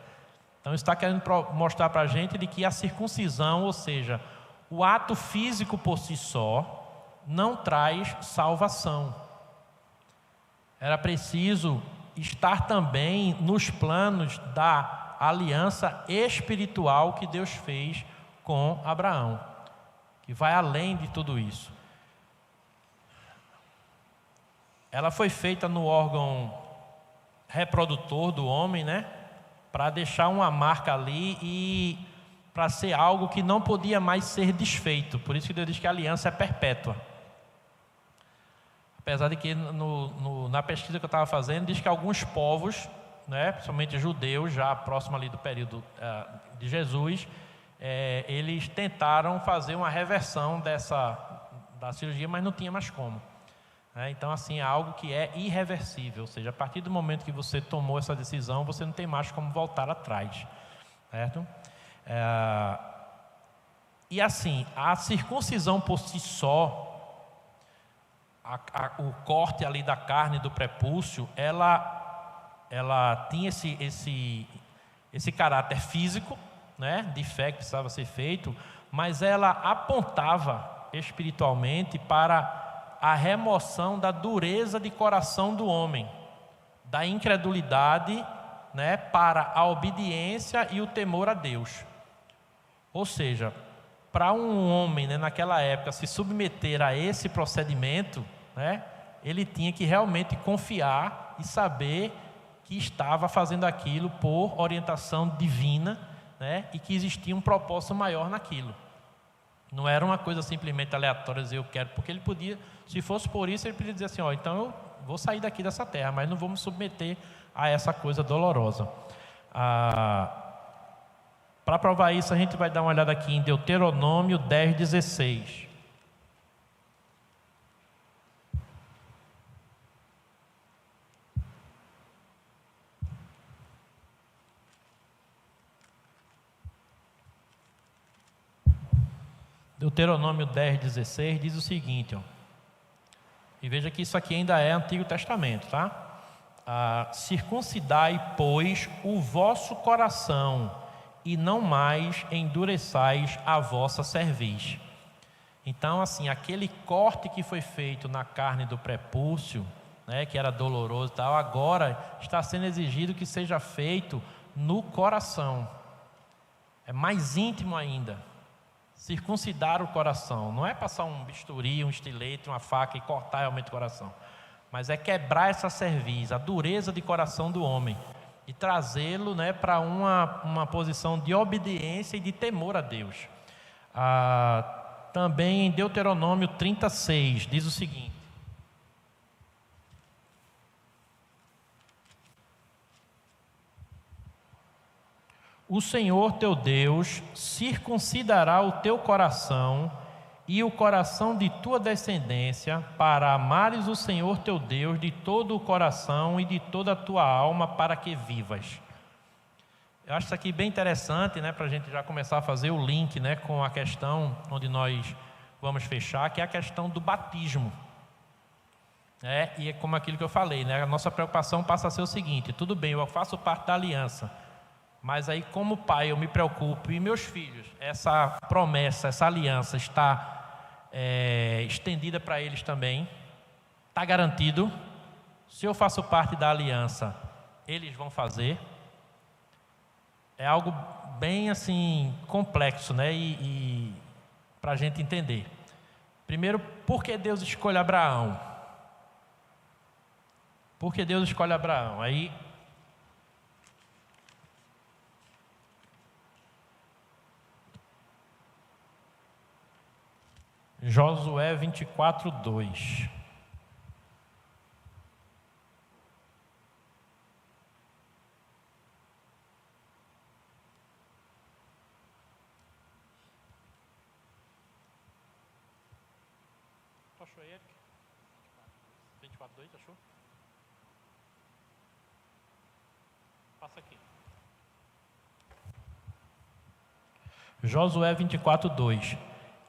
S1: Então, está querendo mostrar para a gente de que a circuncisão, ou seja, o ato físico por si só, não traz salvação. Era preciso estar também nos planos da aliança espiritual que Deus fez com Abraão, que vai além de tudo isso. Ela foi feita no órgão reprodutor do homem, né? Para deixar uma marca ali e para ser algo que não podia mais ser desfeito. Por isso que Deus diz que a aliança é perpétua. Apesar de que na pesquisa que eu estava fazendo, diz que alguns povos, né, principalmente judeus, já próximo ali do período de Jesus, eles tentaram fazer uma reversão da cirurgia, mas não tinha mais como. Então, assim, é algo que é irreversível, ou seja, a partir do momento que você tomou essa decisão, você não tem mais como voltar atrás, certo? E assim, a circuncisão por si só, o corte ali da carne do prepúcio, ela tinha esse caráter físico, né, de fé que precisava ser feito, mas ela apontava espiritualmente para a remoção da dureza de coração do homem, da incredulidade, né, para a obediência e o temor a Deus. Ou seja, para um homem, né, naquela época se submeter a esse procedimento, né, ele tinha que realmente confiar e saber que estava fazendo aquilo por orientação divina, né, e que existia um propósito maior naquilo. Não era uma coisa simplesmente aleatória, dizer eu quero, porque ele podia, se fosse por isso, ele podia dizer assim, então eu vou sair daqui dessa terra, mas não vou me submeter a essa coisa dolorosa. Para provar isso, a gente vai dar uma olhada aqui em Deuteronômio 10:16. Deuteronômio 10:16 diz o seguinte, e veja que isso aqui ainda é Antigo Testamento, tá? Circuncidai, pois, o vosso coração, e não mais endureçais a vossa cerviz. Então, assim, aquele corte que foi feito na carne do prepúcio, né, que era doloroso e tal, agora está sendo exigido que seja feito no coração. É mais íntimo ainda. Circuncidar o coração. Não é passar um bisturi, um estilete, uma faca e cortar realmente o coração. Mas é quebrar essa cerviz, a dureza de coração do homem. E trazê-lo, né, para uma posição de obediência e de temor a Deus. Também em Deuteronômio 36 diz o seguinte. O Senhor teu Deus circuncidará o teu coração e o coração de tua descendência, para amares o Senhor teu Deus de todo o coração e de toda a tua alma, para que vivas. Eu acho isso aqui bem interessante, né, para a gente já começar a fazer o link, né, com a questão onde nós vamos fechar, que é a questão do batismo. E é como aquilo que eu falei, né, a nossa preocupação passa a ser o seguinte: tudo bem, eu faço parte da aliança, mas aí como pai eu me preocupo, e meus filhos, essa promessa, essa aliança está estendida para eles também, está garantido. Se eu faço parte da aliança, eles vão fazer. É algo bem assim complexo, né? E para a gente entender. Primeiro, por que Deus escolhe Abraão? Por que Deus escolhe Abraão? Aí Josué 24:2. Achou aí, Eric? 24:2, achou? Passa aqui. Josué 24:2.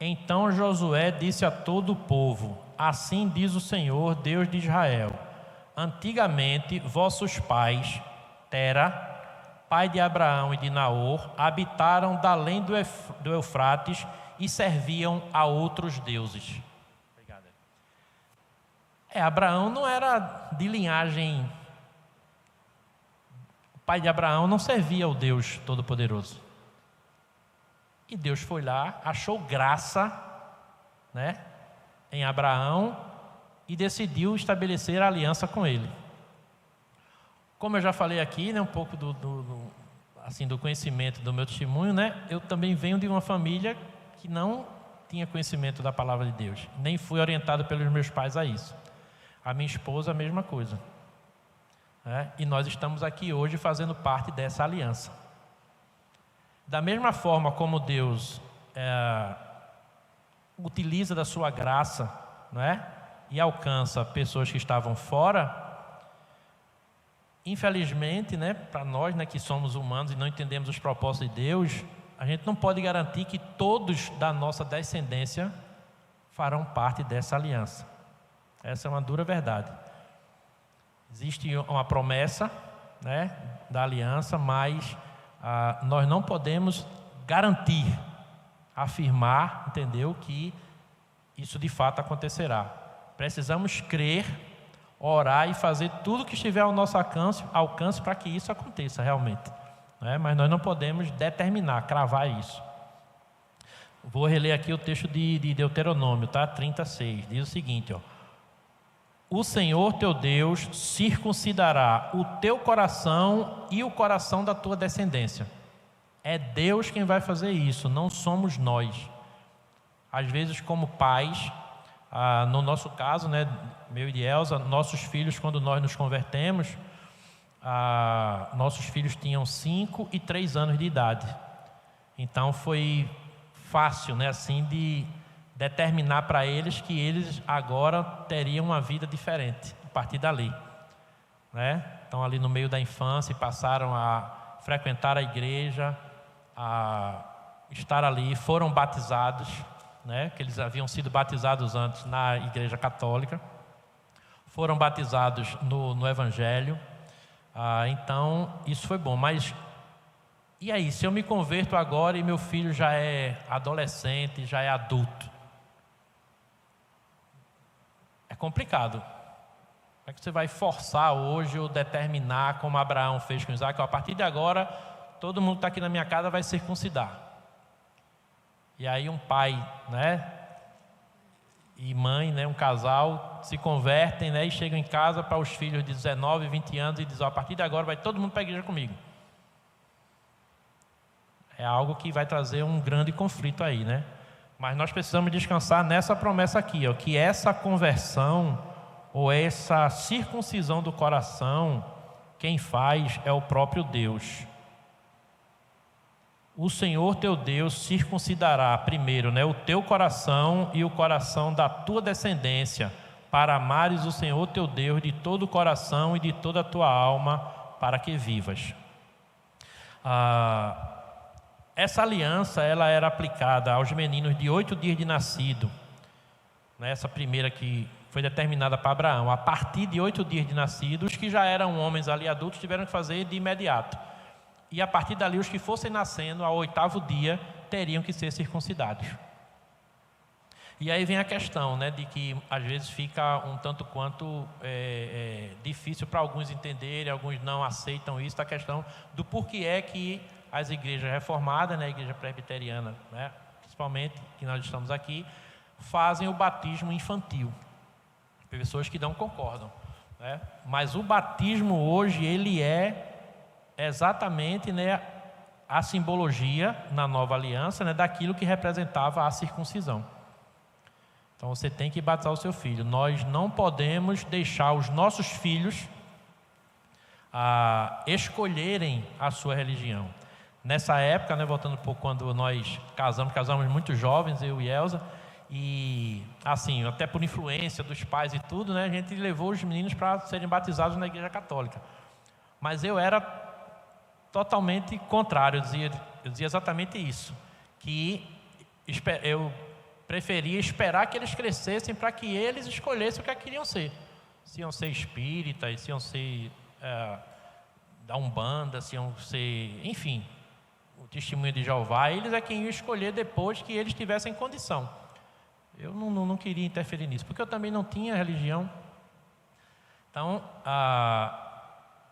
S1: Então Josué disse a todo o povo: assim diz o Senhor, Deus de Israel: antigamente vossos pais, Tera, pai de Abraão e de Naor, habitaram da além do Eufrates e serviam a outros deuses. Obrigado. Abraão não era de linhagem. O pai de Abraão não servia ao Deus Todo-Poderoso. E Deus foi lá, achou graça, né, em Abraão e decidiu estabelecer a aliança com ele. Como eu já falei aqui, né, um pouco do conhecimento do meu testemunho, né, eu também venho de uma família que não tinha conhecimento da palavra de Deus, nem fui orientado pelos meus pais a isso. A minha esposa, a mesma coisa. E nós estamos aqui hoje fazendo parte dessa aliança. Da mesma forma como Deus utiliza da sua graça, e alcança pessoas que estavam fora, infelizmente, para nós, que somos humanos e não entendemos os propósitos de Deus, a gente não pode garantir que todos da nossa descendência farão parte dessa aliança. Essa é uma dura verdade. Existe uma promessa, da aliança, mas nós não podemos garantir, afirmar, entendeu, que isso de fato acontecerá. Precisamos crer, orar e fazer tudo que estiver ao nosso alcance para que isso aconteça realmente. Mas nós não podemos determinar, cravar isso. Vou reler aqui o texto de Deuteronômio, 36. Diz o seguinte, o Senhor teu Deus circuncidará o teu coração e o coração da tua descendência. É Deus quem vai fazer isso, não somos nós. Às vezes, como pais, no nosso caso, meu e de Elza, nossos filhos, quando nós nos convertemos, nossos filhos tinham 5 e 3 anos de idade. Então foi fácil, assim, de determinar para eles que eles agora teriam uma vida diferente a partir dali. Então ali no meio da infância passaram a frequentar a igreja, a estar ali, foram batizados, que eles haviam sido batizados antes na igreja católica, foram batizados no Evangelho. Então isso foi bom, mas e aí, se eu me converto agora e meu filho já é adolescente, já é adulto? É complicado. Como é que você vai forçar hoje ou determinar, como Abraão fez com Isaac, a partir de agora, todo mundo que está aqui na minha casa vai circuncidar. E aí um pai, e mãe, um casal, se convertem, e chegam em casa para os filhos de 19, 20 anos e dizem, a partir de agora vai todo mundo para a igreja comigo. É algo que vai trazer um grande conflito aí, Mas nós precisamos descansar nessa promessa aqui, que essa conversão ou essa circuncisão do coração, quem faz é o próprio Deus. O Senhor teu Deus circuncidará primeiro, o teu coração e o coração da tua descendência, para amares o Senhor teu Deus de todo o coração e de toda a tua alma, para que vivas. Essa aliança ela era aplicada aos meninos de 8 dias de nascido. Essa primeira que foi determinada para Abraão. A partir de 8 dias de nascido, os que já eram homens ali adultos tiveram que fazer de imediato. E a partir dali, os que fossem nascendo ao 8º dia teriam que ser circuncidados. E aí vem a questão, de que às vezes fica um tanto quanto difícil para alguns entenderem, alguns não aceitam isso, a questão do porquê é que as igrejas reformadas, a igreja presbiteriana, principalmente, que nós estamos aqui, fazem o batismo infantil. Tem pessoas que não concordam, mas o batismo hoje, ele é exatamente a simbologia na nova aliança daquilo que representava a circuncisão. Então você tem que batizar o seu filho. Nós não podemos deixar os nossos filhos escolherem a sua religião. Nessa época, voltando um pouco, quando nós casamos muito jovens, eu e Elza, e assim, até por influência dos pais e tudo, a gente levou os meninos para serem batizados na igreja católica. Mas eu era totalmente contrário, eu dizia exatamente isso, que eu preferia esperar que eles crescessem para que eles escolhessem o que queriam ser. Se iam ser espíritas, se iam ser da Umbanda, se iam ser, enfim, o testemunho de Jeová, eles é quem iam escolher depois que eles tivessem condição. Eu não queria interferir nisso, porque eu também não tinha religião. Então,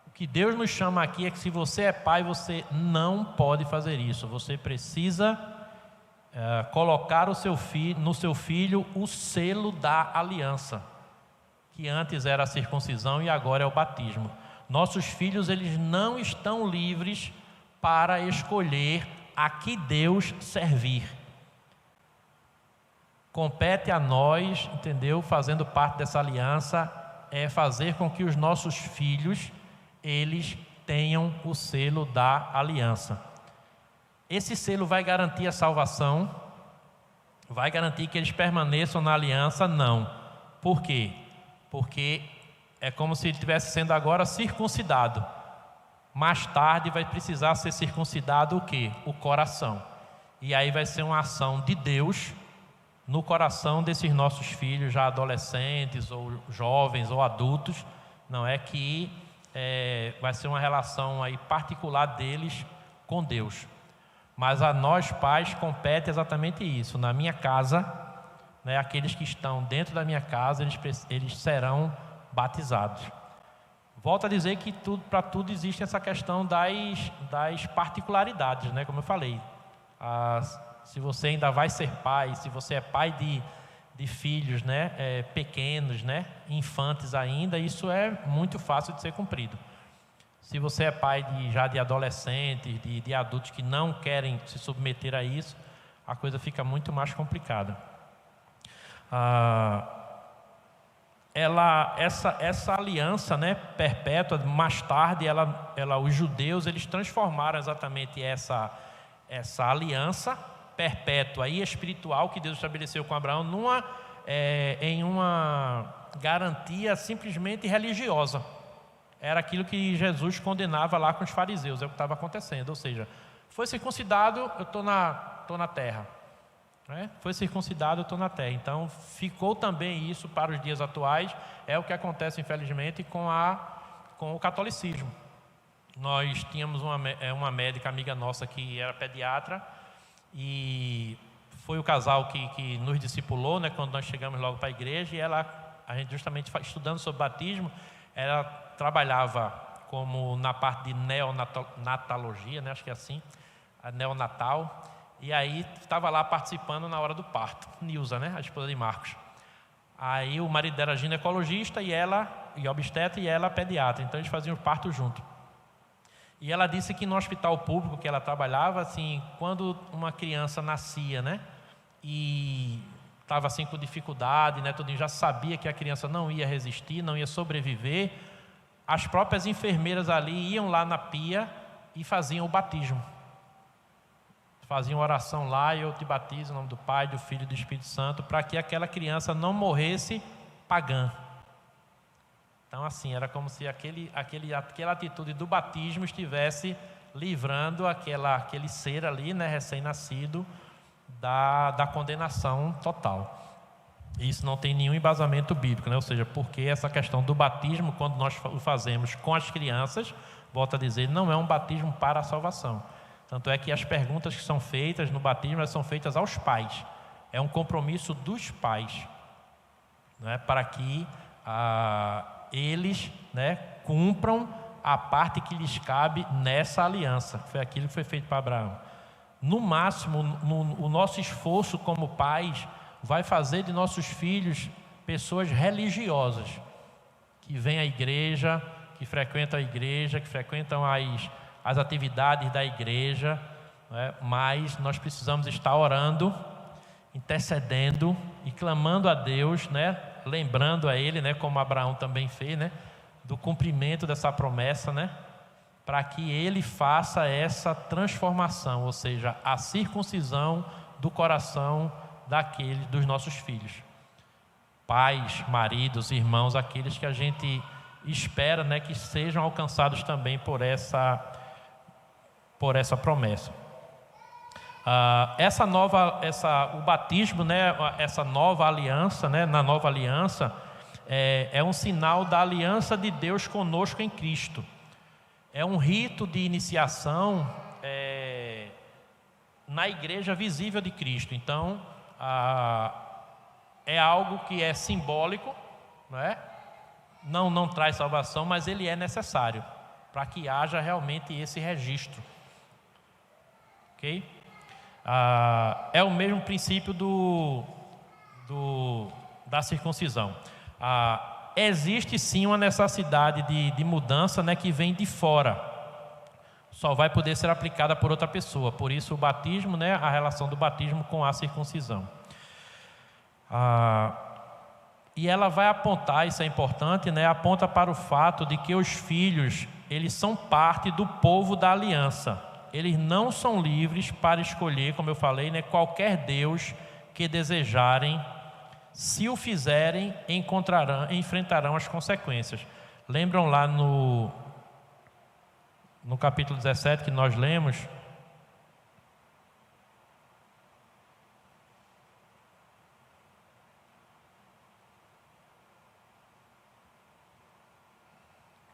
S1: o que Deus nos chama aqui é que se você é pai, você não pode fazer isso. Você precisa colocar no seu filho o selo da aliança, que antes era a circuncisão e agora é o batismo. nossos filhos eles não estão livres para escolher a que Deus servir. Compete a nós, entendeu? Fazendo parte dessa aliança, é fazer com que os nossos filhos, eles tenham o selo da aliança. Esse selo vai garantir a salvação? Vai garantir que eles permaneçam na aliança? Não. Por quê? Porque é como se ele estivesse sendo agora circuncidado. Mais tarde vai precisar ser circuncidado o quê? O coração. E aí vai ser uma ação de Deus no coração desses nossos filhos, já adolescentes, ou jovens, ou adultos, não é que vai ser uma relação aí particular deles com Deus. Mas a nós pais compete exatamente isso. Na minha casa, né, aqueles que estão dentro da minha casa, eles serão batizados. Volto a dizer que para tudo existe essa questão das particularidades, né, como eu falei. Se você ainda vai ser pai, se você é pai de filhos, né, pequenos, né, infantes ainda, isso é muito fácil de ser cumprido. Se você é pai já de adolescentes, de adultos que não querem se submeter a isso, a coisa fica muito mais complicada. Essa aliança, né, perpétua, mais tarde, os judeus eles transformaram exatamente essa aliança perpétua e espiritual que Deus estabeleceu com Abraão em uma garantia simplesmente religiosa. Era aquilo que Jesus condenava lá com os fariseus, é o que estava acontecendo. Ou seja, foi circuncidado, eu estou na terra. Né? Foi circuncidado, eu estou na terra. Então, ficou também isso para os dias atuais. É o que acontece, infelizmente, com o catolicismo. Nós tínhamos uma médica amiga nossa que era pediatra, e foi o casal que nos discipulou, né, quando nós chegamos logo para a igreja, e a gente justamente estudando sobre batismo, ela trabalhava na parte de neonatologia, né, acho que é assim, a neonatal, e aí estava lá participando na hora do parto, Nilza, né, a esposa de Marcos. Aí o marido era ginecologista e obstetra, e ela pediatra, então eles faziam o parto junto. E ela disse que no hospital público que ela trabalhava, assim, quando uma criança nascia, né, e estava assim com dificuldade, né, tudinho, já sabia que a criança não ia resistir, não ia sobreviver, as próprias enfermeiras ali iam lá na pia e faziam o batismo. Faziam oração lá, e eu te batizo em nome do Pai, do Filho e do Espírito Santo, para que aquela criança não morresse pagã. Então, assim, era como se aquela atitude do batismo estivesse livrando aquele ser ali, né, recém-nascido, da condenação total. Isso não tem nenhum embasamento bíblico, né? Ou seja, porque essa questão do batismo, quando nós o fazemos com as crianças, volto a dizer, não é um batismo para a salvação. Tanto é que as perguntas que são feitas no batismo, elas são feitas aos pais. É um compromisso dos pais, né, para que eles, né, cumpram a parte que lhes cabe nessa aliança. Foi aquilo que foi feito para Abraão. No máximo, o nosso esforço como pais vai fazer de nossos filhos pessoas religiosas, que vêm à igreja, que frequentam a igreja, que frequentam as atividades da igreja, né? Mas nós precisamos estar orando, intercedendo e clamando a Deus, né? Lembrando a Ele, né? Como Abraão também fez, né? Do cumprimento dessa promessa, né? Para que Ele faça essa transformação, ou seja, a circuncisão do coração dos nossos filhos. Pais, maridos, irmãos, aqueles que a gente espera, né, que sejam alcançados também por essa promessa. O batismo, né, essa nova aliança, né, na nova aliança, é um sinal da aliança de Deus conosco em Cristo. É um rito de iniciação na igreja visível de Cristo. Então, é algo que é simbólico, né? Não traz salvação, mas ele é necessário para que haja realmente esse registro. Ok? É o mesmo princípio da circuncisão. existe sim uma necessidade de mudança, né, que vem de fora. Só vai poder ser aplicada por outra pessoa. Por isso o batismo, né, a relação do batismo com a circuncisão. E ela vai apontar, isso é importante, né, aponta para o fato de que os filhos, eles são parte do povo da aliança. Eles não são livres para escolher, como eu falei, né, qualquer Deus que desejarem. Se o fizerem, enfrentarão as consequências. Lembram lá no capítulo 17 que nós lemos?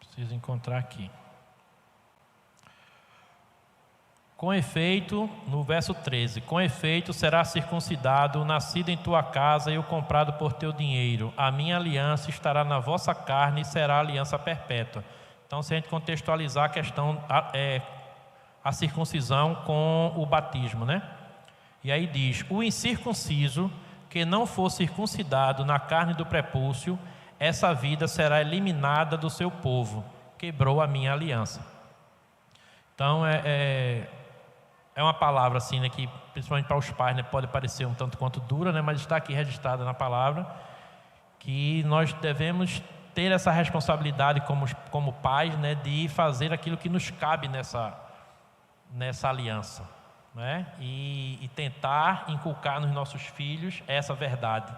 S1: Preciso encontrar aqui. Com efeito, no verso 13, com efeito será circuncidado o nascido em tua casa e o comprado por teu dinheiro. A minha aliança estará na vossa carne e será aliança perpétua. Então, se a gente contextualizar a questão, a circuncisão com o batismo, né? E aí diz, o incircunciso que não for circuncidado na carne do prepúcio, essa vida será eliminada do seu povo. Quebrou a minha aliança. Então, é uma palavra assim, né, que principalmente para os pais, né, pode parecer um tanto quanto dura, né, mas está aqui registrada na palavra que nós devemos ter essa responsabilidade como pais, né, de fazer aquilo que nos cabe nessa aliança, né, e tentar inculcar nos nossos filhos essa verdade,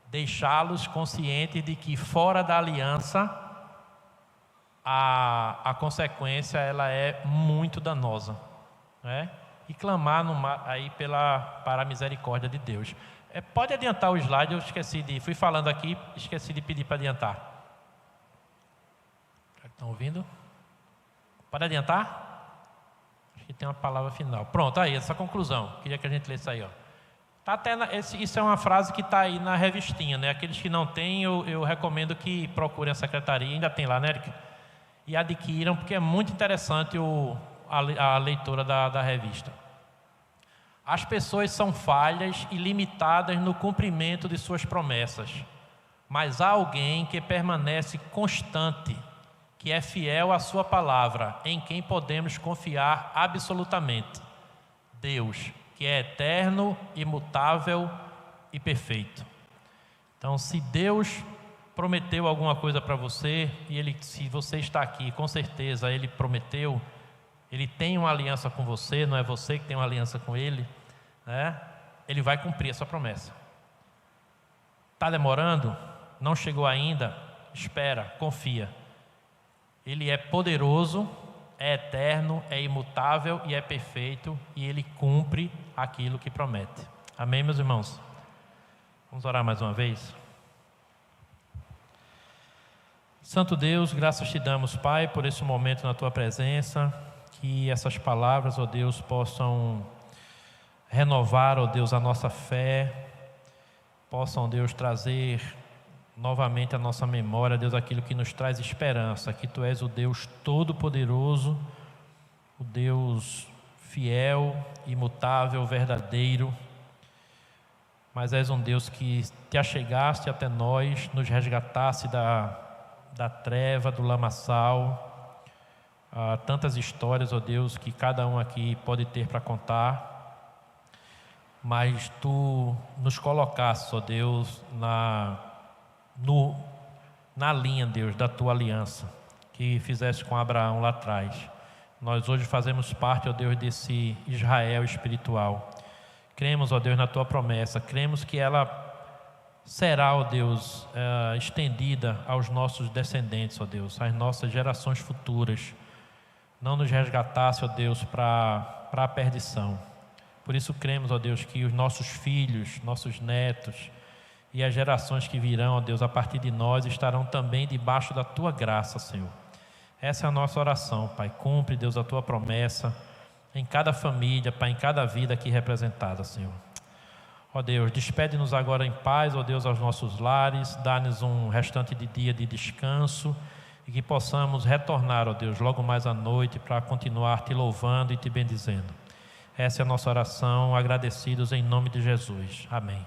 S1: deixá-los conscientes de que fora da aliança a consequência ela é muito danosa. E clamar aí para a misericórdia de Deus. Pode adiantar o slide, fui falando aqui, esqueci de pedir para adiantar. Estão ouvindo? Pode adiantar? Acho que tem uma palavra final. Pronto, aí, essa conclusão. Queria que a gente lesse aí. Tá até isso é uma frase que está aí na revistinha, né? Aqueles que não têm, eu recomendo que procurem a secretaria, ainda tem lá, né, Eric? E adquiram, porque é muito interessante a leitura da revista. As pessoas são falhas e limitadas no cumprimento de suas promessas, mas há alguém que permanece constante, que é fiel à sua palavra, em quem podemos confiar absolutamente. Deus, que é eterno, imutável e perfeito. Então, se Deus prometeu alguma coisa para você, se você está aqui, com certeza Ele prometeu. Ele tem uma aliança com você, não é você que tem uma aliança com Ele, né? Ele vai cumprir essa promessa. Está demorando? Não chegou ainda? Espera, confia. Ele é poderoso, é eterno, é imutável e é perfeito, e Ele cumpre aquilo que promete. Amém, meus irmãos? Vamos orar mais uma vez? Santo Deus, graças te damos, Pai, por esse momento na Tua presença. Que essas palavras, ó Deus, possam renovar, ó Deus, a nossa fé, possam, Deus, trazer novamente a nossa memória, Deus, aquilo que nos traz esperança, que Tu és o Deus Todo-Poderoso, o Deus fiel, imutável, verdadeiro, mas és um Deus que Te achegaste até nós, nos resgataste da treva, do lamaçal. Há tantas histórias, ó Deus, que cada um aqui pode ter para contar, mas Tu nos colocaste, ó Deus, na linha, Deus, da Tua aliança, que fizeste com Abraão lá atrás. Nós hoje fazemos parte, ó Deus, desse Israel espiritual. Cremos, ó Deus, na Tua promessa, cremos que ela será, ó Deus, estendida aos nossos descendentes, ó Deus, às nossas gerações futuras. Não nos resgatasse, ó Deus, para a perdição. Por isso cremos, ó Deus, que os nossos filhos, nossos netos e as gerações que virão, ó Deus, a partir de nós, estarão também debaixo da Tua graça, Senhor. Essa é a nossa oração, Pai. Cumpre, Deus, a Tua promessa em cada família, Pai, em cada vida aqui representada, Senhor. Ó Deus, despede-nos agora em paz, ó Deus, aos nossos lares, dá-nos um restante de dia de descanso, e que possamos retornar, ó Deus, logo mais à noite para continuar Te louvando e Te bendizendo. Essa é a nossa oração, agradecidos em nome de Jesus. Amém.